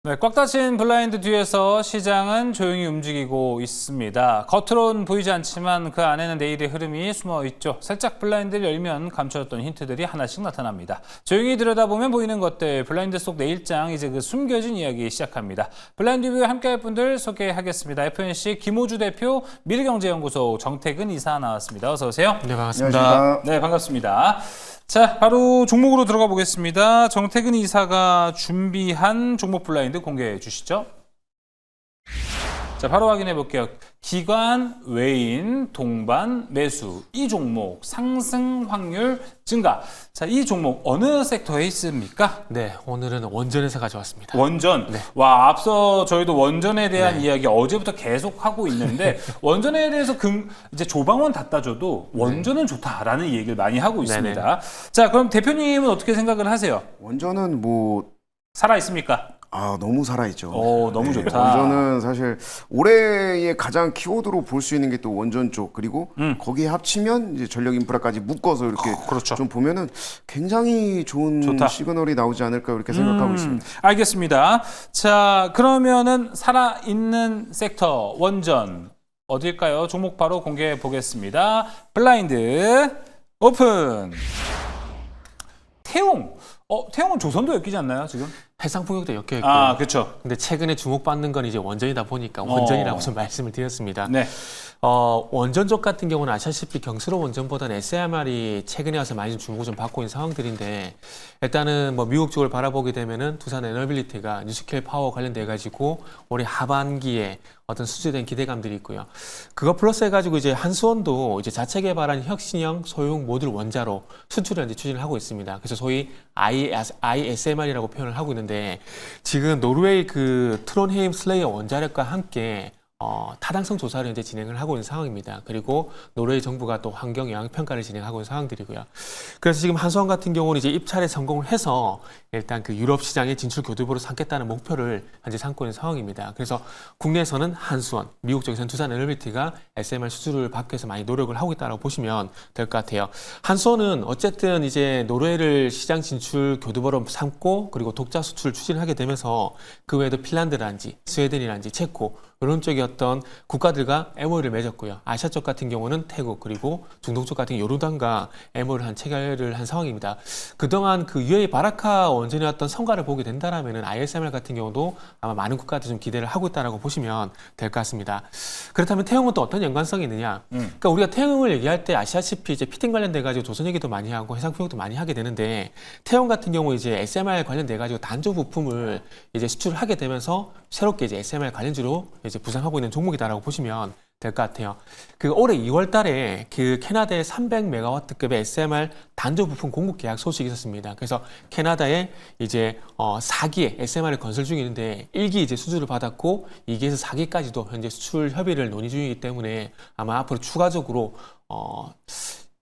네, 꽉 닫힌 블라인드 뒤에서 시장은 조용히 움직이고 있습니다. 겉으론 보이지 않지만 그 안에는 내일의 흐름이 숨어 있죠. 살짝 블라인드를 열면 감춰졌던 힌트들이 하나씩 나타납니다. 조용히 들여다보면 보이는 것들, 블라인드 속 내일장, 이제 그 숨겨진 이야기 시작합니다. 블라인드 뷰 함께할 분들 소개하겠습니다. FNC 김호주 대표, 미르경제연구소 정태근 이사 나왔습니다. 어서 오세요. 네, 반갑습니다. 안녕하십니까. 네, 반갑습니다. 자, 바로 종목으로 들어가 보겠습니다. 정태근 이사가 준비한 종목 블라인드 공개해 주시죠. 자, 바로 확인해 볼게요. 기관, 외인, 동반, 매수. 이 종목 상승 확률 증가. 자, 이 종목 어느 섹터에 있습니까? 네, 오늘은 원전에서 가져왔습니다. 원전. 네. 와, 앞서 저희도 원전에 대한 네. 이야기 어제부터 계속 하고 있는데 원전에 대해서 이제 조방원 다 따져도 원전은 좋다라는 얘기를 많이 하고 있습니다. 네네. 자, 그럼 대표님은 어떻게 생각을 하세요? 원전은 뭐 살아 있습니까? 너무 살아있죠. 오, 너무 좋다. 원전은 사실 올해의 가장 키워드로 볼 수 있는 게 또 원전 쪽, 그리고 거기에 합치면 이제 전력 인프라까지 묶어서 이렇게 그렇죠. 좀 보면은 굉장히 좋은 좋다. 시그널이 나오지 않을까 이렇게 생각하고 있습니다. 알겠습니다. 자, 그러면은 살아 있는 섹터 원전 어딜까요? 종목 바로 공개해 보겠습니다. 블라인드 오픈. 태용. 태용은 조선도 엮이지 않나요, 지금? 해상풍력도 엮여 있고요. 아, 그렇죠. 근데 최근에 주목받는 건 이제 원전이다 보니까 원전이라고 좀 말씀을 드렸습니다. 네. 원전 쪽 같은 경우는 아시다시피 경수로 원전보다는 SMR이 최근에 와서 많이 주목을 좀 받고 있는 상황들인데, 일단은 뭐 미국 쪽을 바라보게 되면은 두산 에너빌리티가 뉴스케일 파워 관련돼 가지고 올해 하반기에 어떤 수주된 기대감들이 있고요. 그거 플러스 해가지고 이제 한수원도 이제 자체 개발한 혁신형 소형 모듈 원자로 수출을 이제 추진을 하고 있습니다. 그래서 소위 ISMR이라고 표현을 하고 있는데, 지금 노르웨이 그 트론헤임 슬레이어 원자력과 함께 타당성 조사를 이제 진행을 하고 있는 상황입니다. 그리고 노르웨이 정부가 또 환경 영향 평가를 진행하고 있는 상황들이고요. 그래서 지금 한수원 같은 경우는 이제 입찰에 성공을 해서 일단 그 유럽 시장의 진출 교두보로 삼겠다는 목표를 현재 삼고 있는 상황입니다. 그래서 국내에서는 한수원, 미국 쪽에서는 두산 에너빌리티가 SMR 수주를 받기 위해서 많이 노력을 하고 있다고 보시면 될 것 같아요. 한수원은 어쨌든 이제 노르웨이를 시장 진출 교두보로 삼고 그리고 독자 수출을 추진하게 되면서 그 외에도 핀란드라든지 스웨덴이라든지 체코 이런 쪽의 어떤 국가들과 MOU를 맺었고요. 아시아 쪽 같은 경우는 태국, 그리고 중동 쪽 같은 요르단과 MOU를 체결을 한 상황입니다. 그동안 그 UAE 바라카 원전의 어떤 성과를 보게 된다라면은 ISMR 같은 경우도 아마 많은 국가들이 좀 기대를 하고 있다라고 보시면 될 것 같습니다. 그렇다면 태용은 또 어떤 연관성이 있느냐? 그러니까 우리가 태용을 얘기할 때 아시다시피 이제 피팅 관련돼 가지고 조선 얘기도 많이 하고 해상풍력도 많이 하게 되는데, 태용 같은 경우 이제 SMR 관련돼 가지고 단조 부품을 이제 수출을 하게 되면서 새롭게 이제 SMR 관련주로 이제 부상하고 있는 종목이다라고 보시면 될 것 같아요. 그 올해 2월 달에 그 캐나다의 300메가와트급의 SMR 단조 부품 공급 계약 소식이 있었습니다. 그래서 캐나다에 이제 4기의 SMR을 건설 중인데 1기 이제 수주를 받았고 2기에서 4기까지도 현재 수출 협의를 논의 중이기 때문에 아마 앞으로 추가적으로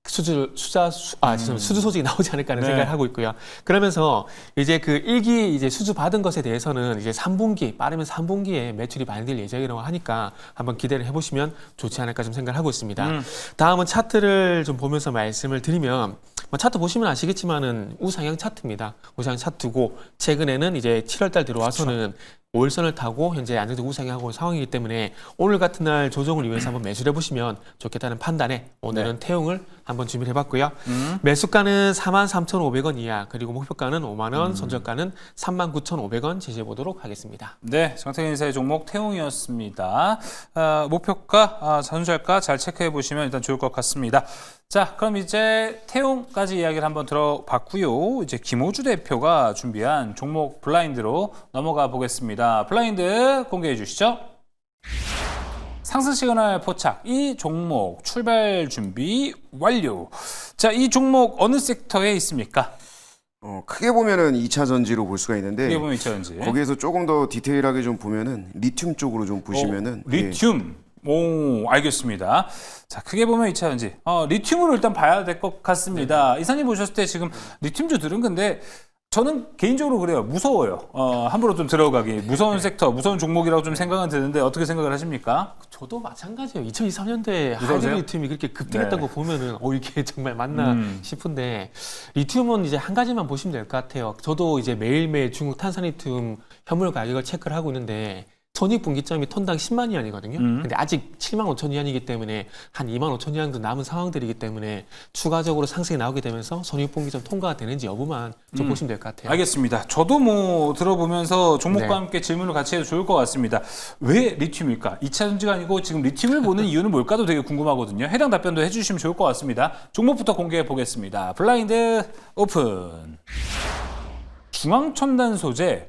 수주 소식이 나오지 않을까 하는 생각을 하고 있고요. 그러면서 이제 그 1기 이제 수주 받은 것에 대해서는 이제 3분기, 빠르면 3분기에 매출이 반영될 예정이라고 하니까 한번 기대를 해보시면 좋지 않을까 좀 생각을 하고 있습니다. 다음은 차트를 좀 보면서 말씀을 드리면, 차트 보시면 아시겠지만은 우상향 차트입니다. 우상향 차트고, 최근에는 이제 7월달 들어와서는 5일선을 타고 현재 안정적 우상향하고 있는 상황이기 때문에 오늘 같은 날 조정을 위해서 한번 매수를 해보시면 좋겠다는 판단에 오늘은 태용을 한번 준비를 해봤고요. 매수가는 43,500원 이하, 그리고 목표가는 5만 원, 손절가는 39,500원 제시해보도록 하겠습니다. 네, 정태근 이사의 종목 태용이었습니다. 목표가, 손절가 잘 체크해 보시면 일단 좋을 것 같습니다. 자, 그럼 이제 태용까지 이야기를 한번 들어봤고요. 이제 김호주 대표가 준비한 종목 블라인드로 넘어가 보겠습니다. 블라인드 공개해 주시죠. 상승 시그널 포착, 이 종목 출발 준비 완료. 자, 이 종목 어느 섹터에 있습니까? 크게 보면은 2차 전지로 볼 수가 있는데, 이게 보면 있죠, 거기에서 조금 더 디테일하게 좀 보면은 리튬 쪽으로 좀 보시면은 리튬. 오, 알겠습니다. 자, 크게 보면 2차 전지. 리튬으로 일단 봐야 될 것 같습니다. 이사님 보셨을 때 지금 리튬주들은 근데 저는 개인적으로 그래요. 무서워요. 함부로 좀 들어가기. 무서운 섹터, 무서운 종목이라고 좀 생각은 드는데 어떻게 생각을 하십니까? 저도 마찬가지예요. 2023년도에 무서우세요? 하이드로 리튬이 그렇게 급등했던 네. 거 보면은 이게 정말 맞나 싶은데 리튬은 이제 한 가지만 보시면 될 것 같아요. 저도 이제 매일매일 중국 탄산리튬 현물 가격을 체크를 하고 있는데 손익분기점이 톤당 10만 위안이거든요. 근데 아직 7만 5천 위안이기 때문에 한 2만 5천 위안도 남은 상황들이기 때문에 추가적으로 상승이 나오게 되면서 손익분기점 통과가 되는지 여부만 좀 보시면 될 것 같아요. 알겠습니다. 저도 뭐 들어보면서 종목과 네. 함께 질문을 같이 해도 좋을 것 같습니다. 왜 리튬일까? 2차 전지가 아니고 지금 리튬을 보는 이유는 뭘까도 되게 궁금하거든요. 해당 답변도 해주시면 좋을 것 같습니다. 종목부터 공개해 보겠습니다. 블라인드 오픈. 중앙첨단 소재.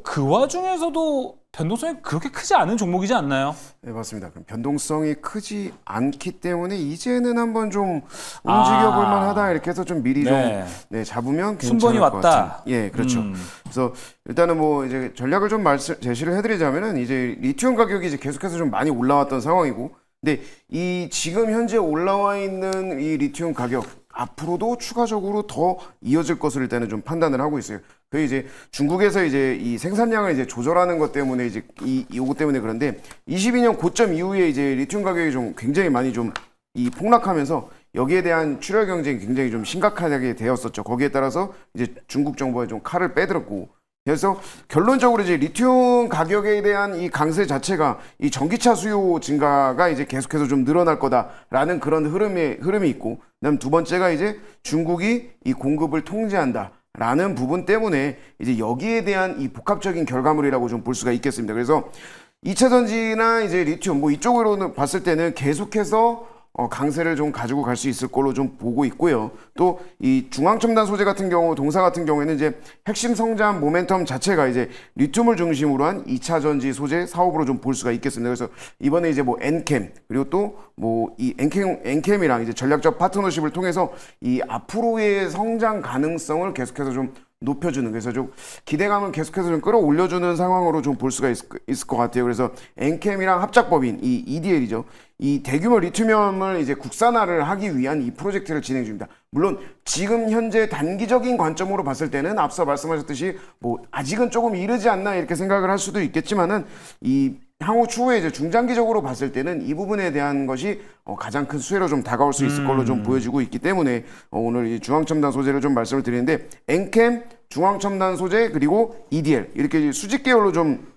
그 와중에서도 변동성이 그렇게 크지 않은 종목이지 않나요? 네, 맞습니다. 그럼 변동성이 크지 않기 때문에 이제는 한번 좀 움직여 볼 만하다 이렇게 해서 좀 미리 네. 좀 잡으면 순번이 괜찮을 것 왔다. 같은. 예, 그렇죠. 그래서 일단은 뭐 이제 전략을 좀 제시를 해드리자면은 이제 리튬 가격이 이제 계속해서 좀 많이 올라왔던 상황이고, 근데 이 지금 현재 올라와 있는 이 리튬 가격 앞으로도 추가적으로 더 이어질 것을 일단은 좀 판단을 하고 있어요. 그 이제 중국에서 이제 이 생산량을 이제 조절하는 것 때문에 이제 요거 때문에 그런데 22년 고점 이후에 이제 리튬 가격이 좀 굉장히 많이 좀 이 폭락하면서 여기에 대한 출혈 경쟁이 굉장히 좀 심각하게 되었었죠. 거기에 따라서 이제 중국 정부가 좀 칼을 빼들었고, 그래서 결론적으로 이제 리튬 가격에 대한 이 강세 자체가 이 전기차 수요 증가가 이제 계속해서 좀 늘어날 거다라는 그런 흐름이 있고, 그다음 두 번째가 이제 중국이 이 공급을 통제한다라는 부분 때문에 이제 여기에 대한 이 복합적인 결과물이라고 좀 볼 수가 있겠습니다. 그래서 2차 전지나 이제 리튬 뭐 이쪽으로는 봤을 때는 계속해서 강세를 좀 가지고 갈 수 있을 걸로 좀 보고 있고요. 또 이 중앙첨단 소재 같은 경우, 동사 같은 경우에는 이제 핵심 성장 모멘텀 자체가 이제 리튬을 중심으로 한 2차 전지 소재 사업으로 좀 볼 수가 있겠습니다. 그래서 이번에 이제 뭐 엔캠 그리고 또 뭐 이 엔캠이랑 이제 전략적 파트너십을 통해서 이 앞으로의 성장 가능성을 계속해서 좀 높여주는, 그래서 좀 기대감을 계속해서 좀 끌어올려주는 상황으로 좀 볼 수가 있을 것 같아요. 그래서 엔캠이랑 합작법인 이 EDL이죠. 이 대규모 리튬을 이제 국산화를 하기 위한 이 프로젝트를 진행 중입니다. 물론 지금 현재 단기적인 관점으로 봤을 때는 앞서 말씀하셨듯이 뭐 아직은 조금 이르지 않나 이렇게 생각을 할 수도 있겠지만은 이 향후 추후에 이제 중장기적으로 봤을 때는 이 부분에 대한 것이 가장 큰 수혜로 좀 다가올 수 있을 걸로 좀 보여지고 있기 때문에 오늘 이 중앙첨단 소재를 좀 말씀을 드리는데, 엔캠, 중앙첨단 소재 그리고 EDL 이렇게 수직 계열로 좀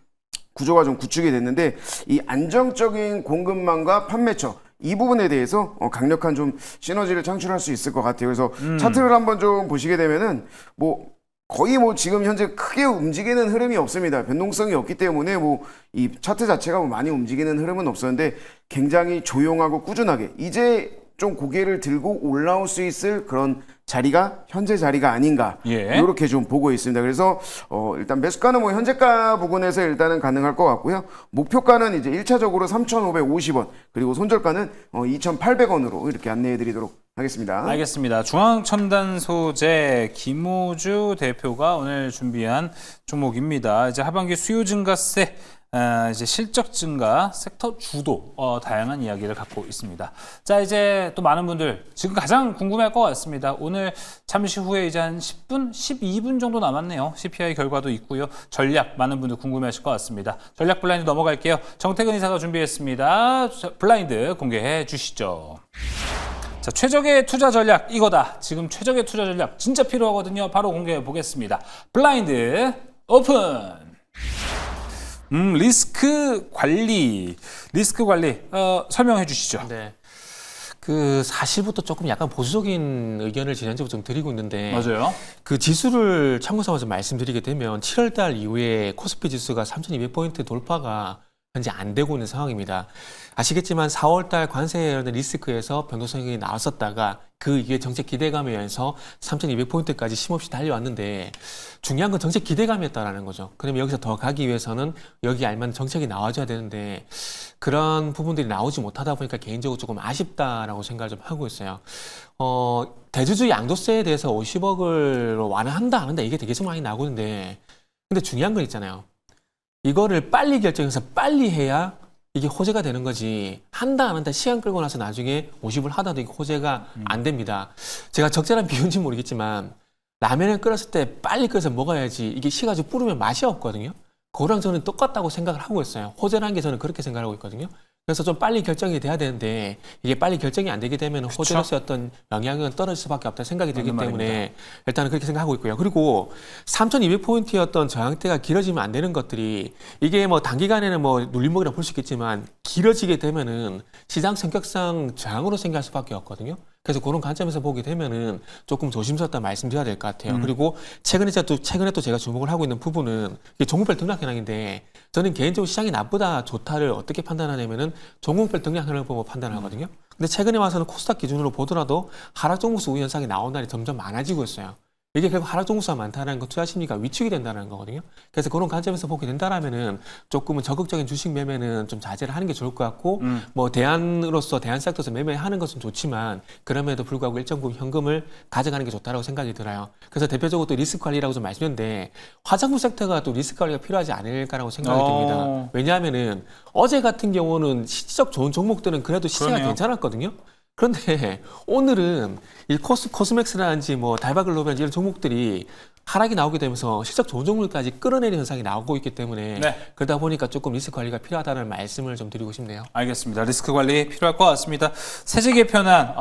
구조가 좀 구축이 됐는데, 이 안정적인 공급망과 판매처 이 부분에 대해서 강력한 좀 시너지를 창출할 수 있을 것 같아요. 그래서 차트를 한번 좀 보시게 되면은 뭐 거의 뭐 지금 현재 크게 움직이는 흐름이 없습니다. 변동성이 없기 때문에 뭐 이 차트 자체가 뭐 많이 움직이는 흐름은 없었는데 굉장히 조용하고 꾸준하게 이제 좀 고개를 들고 올라올 수 있을 그런 자리가 현재 자리가 아닌가, 예. 이렇게 좀 보고 있습니다. 그래서 일단 매수가는 뭐 현재가 부근에서 일단은 가능할 것 같고요. 목표가는 이제 1차적으로 3,550원 그리고 손절가는 2,800원으로 이렇게 안내해드리도록 하겠습니다. 알겠습니다. 중앙첨단 소재 김호주 대표가 오늘 준비한 종목입니다. 이제 하반기 수요 증가세, 이제 실적 증가, 섹터 주도 다양한 이야기를 갖고 있습니다. 자, 이제 또 많은 분들 지금 가장 궁금해할 것 같습니다. 오늘 잠시 후에 이제 한 10분, 12분 정도 남았네요. CPI 결과도 있고요. 전략 많은 분들 궁금해하실 것 같습니다. 전략 블라인드 넘어갈게요. 정태근 이사가 준비했습니다. 블라인드 공개해 주시죠. 자, 최적의 투자 전략 이거다. 지금 최적의 투자 전략 진짜 필요하거든요. 바로 공개해 보겠습니다. 블라인드 오픈. 리스크 관리 설명해 주시죠. 네. 그 사실부터 조금 약간 보수적인 의견을 지난주부터 좀 드리고 있는데, 맞아요. 그 지수를 참고 삼아서 말씀드리게 되면 7월 달 이후에 코스피 지수가 3,200포인트 돌파가 현재 안 되고 있는 상황입니다. 아시겠지만 4월 달 관세 리스크에서 변동성이 나왔었다가 그 이후에 정책 기대감에 의해서 3,200포인트까지 쉼없이 달려왔는데, 중요한 건 정책 기대감이었다라는 거죠. 그러면 여기서 더 가기 위해서는 여기 알맞은 정책이 나와줘야 되는데 그런 부분들이 나오지 못하다 보니까 개인적으로 조금 아쉽다라고 생각을 좀 하고 있어요. 대주주 양도세에 대해서 50억을 완화한다 안 한다 이게 되게 좀 많이 나오고 있는데, 근데 중요한 건 있잖아요. 이거를 빨리 결정해서 빨리 해야 이게 호재가 되는 거지, 한다 안 한다 시간 끌고 나서 나중에 50을 하다도 이게 호재가 안 됩니다. 제가 적절한 비유인지 모르겠지만 라면을 끓였을 때 빨리 끓여서 먹어야지 이게 식어가지고 불으면 맛이 없거든요. 그거랑 저는 똑같다고 생각을 하고 있어요. 호재라는 게 저는 그렇게 생각하고 있거든요. 그래서 좀 빨리 결정이 돼야 되는데 이게 빨리 결정이 안 되게 되면 호재로서의 어떤 영향은 떨어질 수밖에 없다는 생각이 들기 맞는 때문에 말입니다. 일단은 그렇게 생각하고 있고요. 그리고 3,200포인트였던 저항대가 길어지면 안 되는 것들이 이게 뭐 단기간에는 뭐 눌림목이라 볼 수 있겠지만 길어지게 되면은 시장 성격상 저항으로 생겨날 수밖에 없거든요. 그래서 그런 관점에서 보게 되면은 조금 조심스럽다 말씀드려야 될 것 같아요. 그리고 최근에 또 제가 주목을 하고 있는 부분은 이게 종목별 등락 현황인데 저는 개인적으로 시장이 나쁘다 좋다를 어떻게 판단하냐면은 종목별 등락 현황을 보고 판단하거든요. 근데 최근에 와서는 코스닥 기준으로 보더라도 하락 종목수 우위 현상이 나온 날이 점점 많아지고 있어요. 이게 결국 하락 종목수가 많다는 건 투자 심리가 위축이 된다는 거거든요. 그래서 그런 관점에서 보게 된다라면은 조금은 적극적인 주식 매매는 좀 자제를 하는 게 좋을 것 같고 뭐 대안 섹터에서 매매하는 것은 좋지만 그럼에도 불구하고 일정 부분 현금을 가져가는 게 좋다라고 생각이 들어요. 그래서 대표적으로 또 리스크 관리라고 좀 말씀드렸는데 화장품 섹터가 또 리스크 관리가 필요하지 않을까라고 생각이 듭니다. 왜냐하면은 어제 같은 경우는 실적 좋은 종목들은 그래도 시세가 그러네요. 괜찮았거든요. 그런데 오늘은 이 코스맥스라든지 뭐 달바글로비라든지 이런 종목들이 하락이 나오게 되면서 실적 좋은 종목까지 끌어내리는 현상이 나오고 있기 때문에 네. 그러다 보니까 조금 리스크 관리가 필요하다는 말씀을 좀 드리고 싶네요. 알겠습니다. 리스크 관리 필요할 것 같습니다. 세제 개편안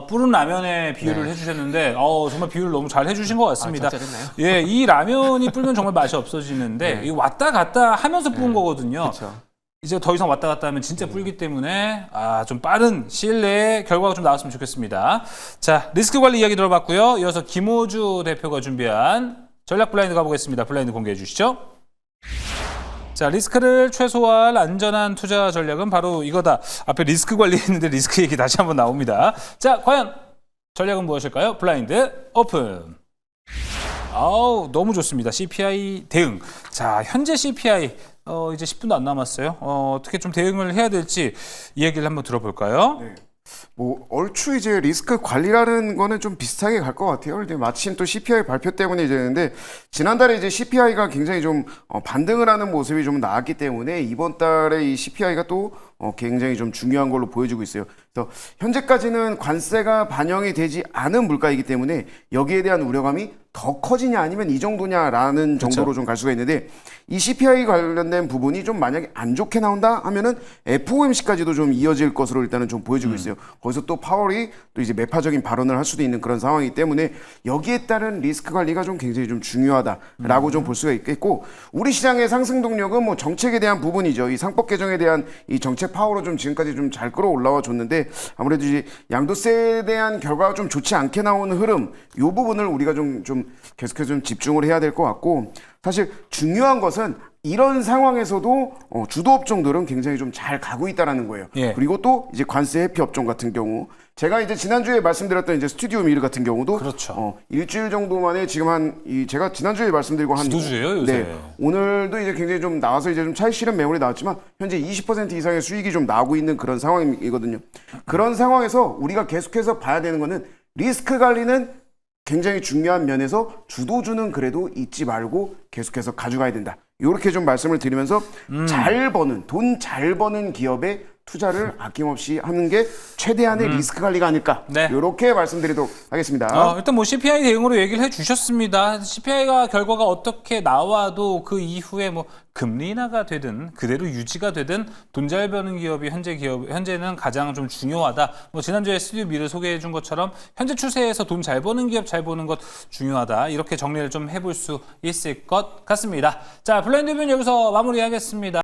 뿌른 라면에 비유를 해주셨는데 정말 비유를 너무 잘 해주신 것 같습니다. 잘했나요? 예, 이 라면이 불면 정말 맛이 없어지는데 네. 이 왔다 갔다 하면서 부은 거거든요. 그렇죠. 이제 더 이상 왔다 갔다 하면 진짜 불기 때문에 좀 빠른 시일 내에 결과가 좀 나왔으면 좋겠습니다. 자, 리스크 관리 이야기 들어봤고요. 이어서 김호주 대표가 준비한 전략 블라인드 가보겠습니다. 블라인드 공개해 주시죠. 자, 리스크를 최소화할 안전한 투자 전략은 바로 이거다. 앞에 리스크 관리했는데 리스크 얘기 다시 한번 나옵니다. 자, 과연 전략은 무엇일까요? 블라인드 오픈. 너무 좋습니다. CPI 대응. 자, 현재 CPI 이제 10분도 안 남았어요. 어떻게 좀 대응을 해야 될지 이 얘기를 한번 들어볼까요? 네. 뭐 얼추 이제 리스크 관리라는 거는 좀 비슷하게 갈 것 같아요. 근데 마침 또 CPI 발표 때문에 이제 되는데 지난달에 이제 CPI가 굉장히 좀 반등을 하는 모습이 좀 나왔기 때문에 이번 달에 이 CPI가 또 굉장히 좀 중요한 걸로 보여지고 있어요. 그래서 현재까지는 관세가 반영이 되지 않은 물가이기 때문에 여기에 대한 우려감이 더 커지냐 아니면 이 정도냐라는 정도로 좀 갈 수가 있는데 이 CPI 관련된 부분이 좀 만약에 안 좋게 나온다 하면은 FOMC까지도 좀 이어질 것으로 일단은 좀 보여지고 있어요. 거기서 또 파월이 또 이제 매파적인 발언을 할 수도 있는 그런 상황이기 때문에 여기에 따른 리스크 관리가 좀 굉장히 좀 중요하다라고 좀 볼 수가 있겠고 우리 시장의 상승 동력은 뭐 정책에 대한 부분이죠. 이 상법 개정에 대한 이 정책 파워로 좀 지금까지 좀 잘 끌어올라와 줬는데 아무래도 이제 양도세에 대한 결과가 좀 좋지 않게 나오는 흐름 이 부분을 우리가 좀 계속해서 좀 집중을 해야 될 것 같고 사실 중요한 것은 이런 상황에서도 주도 업종들은 굉장히 좀 잘 가고 있다라는 거예요. 예. 그리고 또 이제 관세 회피 업종 같은 경우 제가 이제 지난주에 말씀드렸던 이제 스튜디오 미르 같은 경우도 그렇죠. 일주일 정도 만에 지금 제가 지난주에 말씀드리고 한 주도주예요, 요새. 네, 오늘도 이제 굉장히 좀 나와서 이제 좀 차익 실현 매물이 나왔지만 현재 20% 이상의 수익이 좀 나오고 있는 그런 상황이거든요. 그런 상황에서 우리가 계속해서 봐야 되는 거는 리스크 관리는 굉장히 중요한 면에서 주도주는 그래도 잊지 말고 계속해서 가져가야 된다. 이렇게 좀 말씀을 드리면서 돈 잘 버는 기업에 투자를 아낌없이 하는 게 최대한의 리스크 관리가 아닐까. 네. 이렇게 말씀드리도록 하겠습니다. 일단 뭐 CPI 대응으로 얘기를 해주셨습니다. CPI가 결과가 어떻게 나와도 그 이후에 뭐 금리 인하가 되든 그대로 유지가 되든 돈 잘 버는 기업이 현재는 가장 좀 중요하다. 뭐 지난주에 스튜디오 미르 소개해 준 것처럼 현재 추세에서 돈 잘 버는 기업 잘 버는 것 중요하다. 이렇게 정리를 좀 해볼 수 있을 것 같습니다. 자, 블라인드 뷰는 여기서 마무리하겠습니다.